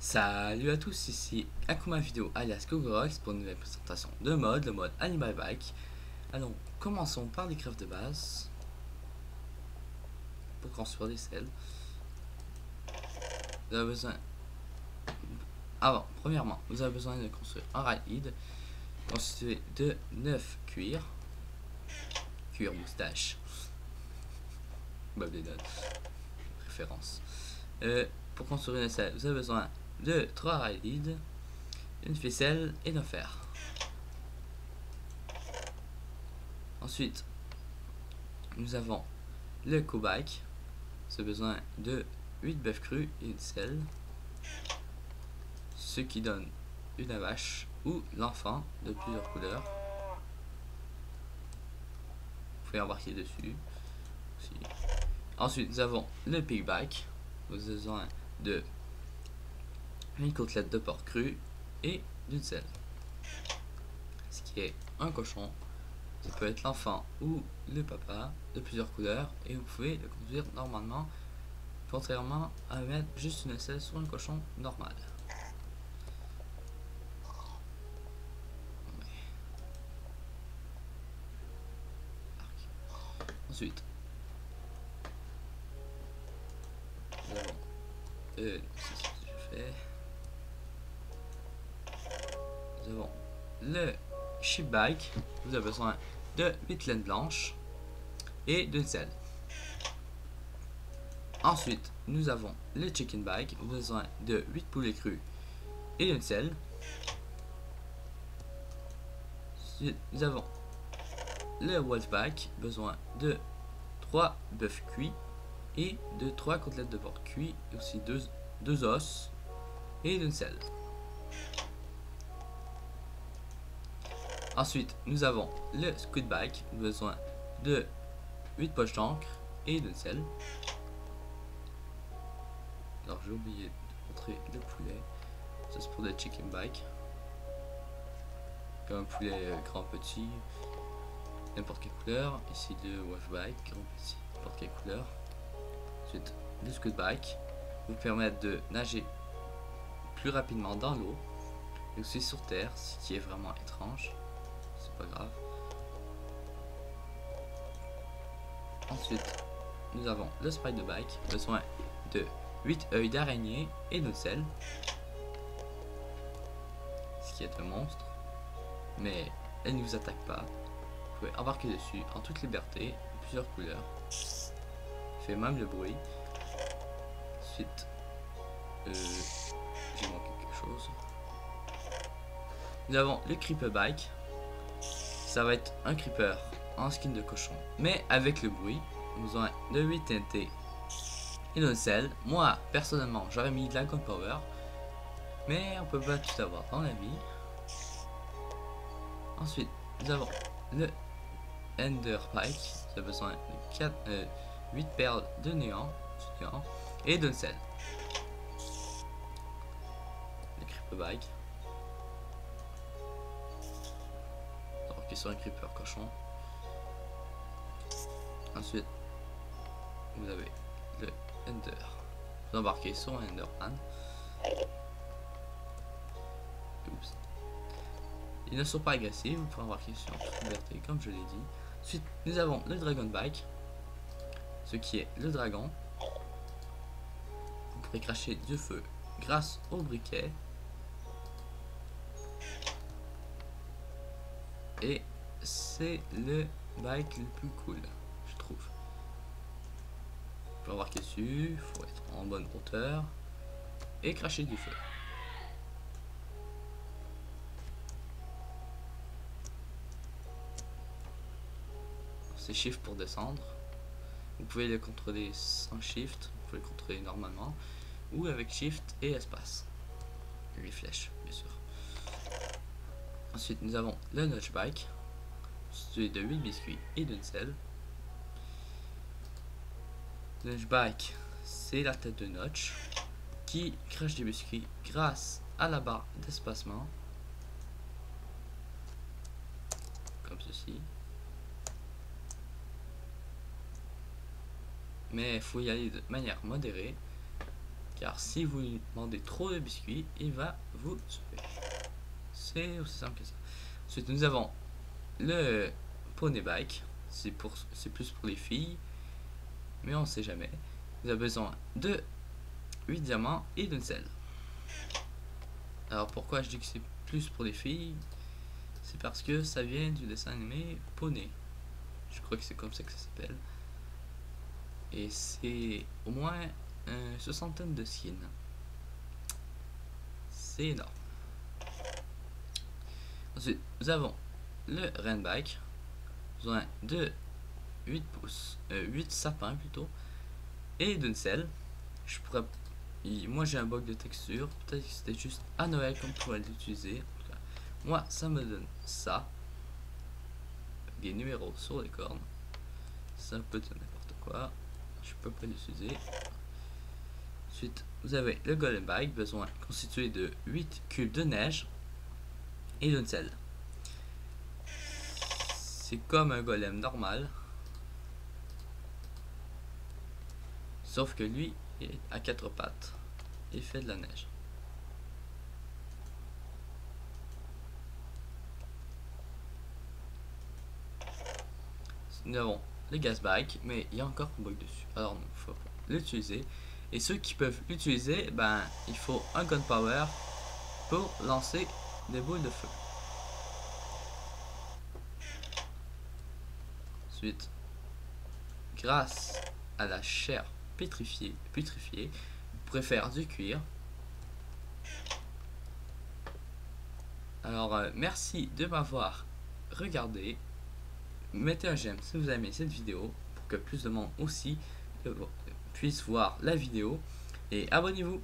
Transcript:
Salut à tous, ici Akuma Vidéo alias Gogorox pour une nouvelle présentation de mode, le mode Animal Bike. Alors, commençons par les greffes de base pour construire des selles. Vous avez besoin. Premièrement, vous avez besoin de construire un ride constitué de 9 cuir moustache. Bob Dylan, référence. Pour construire une selle, vous avez besoin de 3 ride, une ficelle et d'un fer. Ensuite, nous avons le co-bike. C'est besoin de 8 bœufs crus et une selle, ce qui donne une vache ou l'enfant de plusieurs couleurs. Vous pouvez embarquer dessus aussi. Ensuite, nous avons le pig bike. Vous avez besoin de une côtelette de porc cru et d'une selle, ce qui est un cochon. Ça peut être l'enfant ou le papa de plusieurs couleurs et vous pouvez le conduire normalement, contrairement à mettre juste une selle sur un cochon normal. Ensuite, nous avons nous avons le sheep bike. Vous avez besoin de 8 laines blanches et d'une selle. Ensuite, nous avons le chicken bike. Vous avez besoin de 8 poulets crus et d'une selle. Ensuite, nous avons le wolf bike. Besoin de 3 bœufs cuits et de 3 côtelettes de porc cuits, et aussi 2 os et d'une selle. Ensuite, nous avons le squid bike, besoin de 8 poches d'encre et d'une selle. Alors j'ai oublié de montrer le poulet, ça c'est pour le chicken bike. Comme un poulet grand petit, n'importe quelle couleur. Ici le wolf bike, grand petit, n'importe quelle couleur. Ensuite, le squid bike vous permet de nager plus rapidement dans l'eau et aussi sur terre, ce qui est vraiment étrange. C'est pas grave. Ensuite, nous avons le spider bike, besoin de 8 œils d'araignée et d'une selle, ce qui est un monstre, mais elle ne vous attaque pas. Vous pouvez embarquer dessus en toute liberté, plusieurs couleurs. Fait même le bruit. Ensuite, j'ai manqué quelque chose. Nous avons le creeper bike. Ça va être un creeper en skin de cochon, mais avec le bruit. Nous avons de 8 TNT et d'une selle. Moi, personnellement, j'aurais mis de la gunpowder, mais on peut pas tout avoir dans la vie. Ensuite, nous avons le ender bike. Ça a besoin de 8 perles de néant et d'une selle. Le creeper bike. Donc, sur un creeper cochon. Ensuite, vous avez le ender. Vous embarquez sur un enderman. Oups. Ils ne sont pas agressifs, vous pouvez embarquer sur toute liberté, comme je l'ai dit. Ensuite, nous avons le dragon bike, ce qui est le dragon. Vous pourrez cracher du feu grâce au briquet. Et c'est le bike le plus cool, je trouve. Vous pouvez embarquer dessus, il faut être en bonne hauteur et cracher du feu. C'est shift pour descendre. Vous pouvez le contrôler sans shift, vous pouvez le contrôler normalement, ou avec shift et espace. Et les flèches, bien sûr. Ensuite, nous avons le notch bike, constitué de 8 biscuits et d'une selle. Le notch bike, c'est la tête de notch qui crache des biscuits grâce à la barre d'espacement, comme ceci. Mais il faut y aller de manière modérée, car si vous lui demandez trop de biscuits, il va vous tuer. C'est aussi simple que ça. Ensuite, nous avons le poney bike, c'est plus pour les filles, mais on sait jamais. Vous avez besoin de 8 diamants et d'une selle. Alors pourquoi je dis que c'est plus pour les filles? C'est parce que ça vient du dessin animé Poney. Je crois que c'est comme ça que ça s'appelle. Et c'est au moins une soixantaine de skins. C'est énorme. Ensuite, nous avons le Rainbike. Besoin de 8 pouces, 8 sapins plutôt, et d'une selle. Moi j'ai un bug de texture, peut-être que c'était juste à Noël qu'on pourrait l'utiliser. Moi ça me donne ça, des numéros sur les cornes. Ça peut être n'importe quoi, je peux pas l'utiliser. Ensuite vous avez le Golden Bike, besoin constitué de 8 cubes de neige et d'une selle. C'est comme un golem normal, sauf que lui est à 4 pattes et fait de la neige. Nous avons le gas bike, mais il y a encore un bug dessus, alors il faut l'utiliser. Et ceux qui peuvent l'utiliser, ben il faut un gunpowder pour lancer des boules de feu. Ensuite, grâce à la chair pétrifiée, vous pourrez faire du cuir. Alors, merci de m'avoir regardé. Mettez un j'aime si vous aimez cette vidéo pour que plus de monde aussi puisse voir la vidéo. Et abonnez-vous.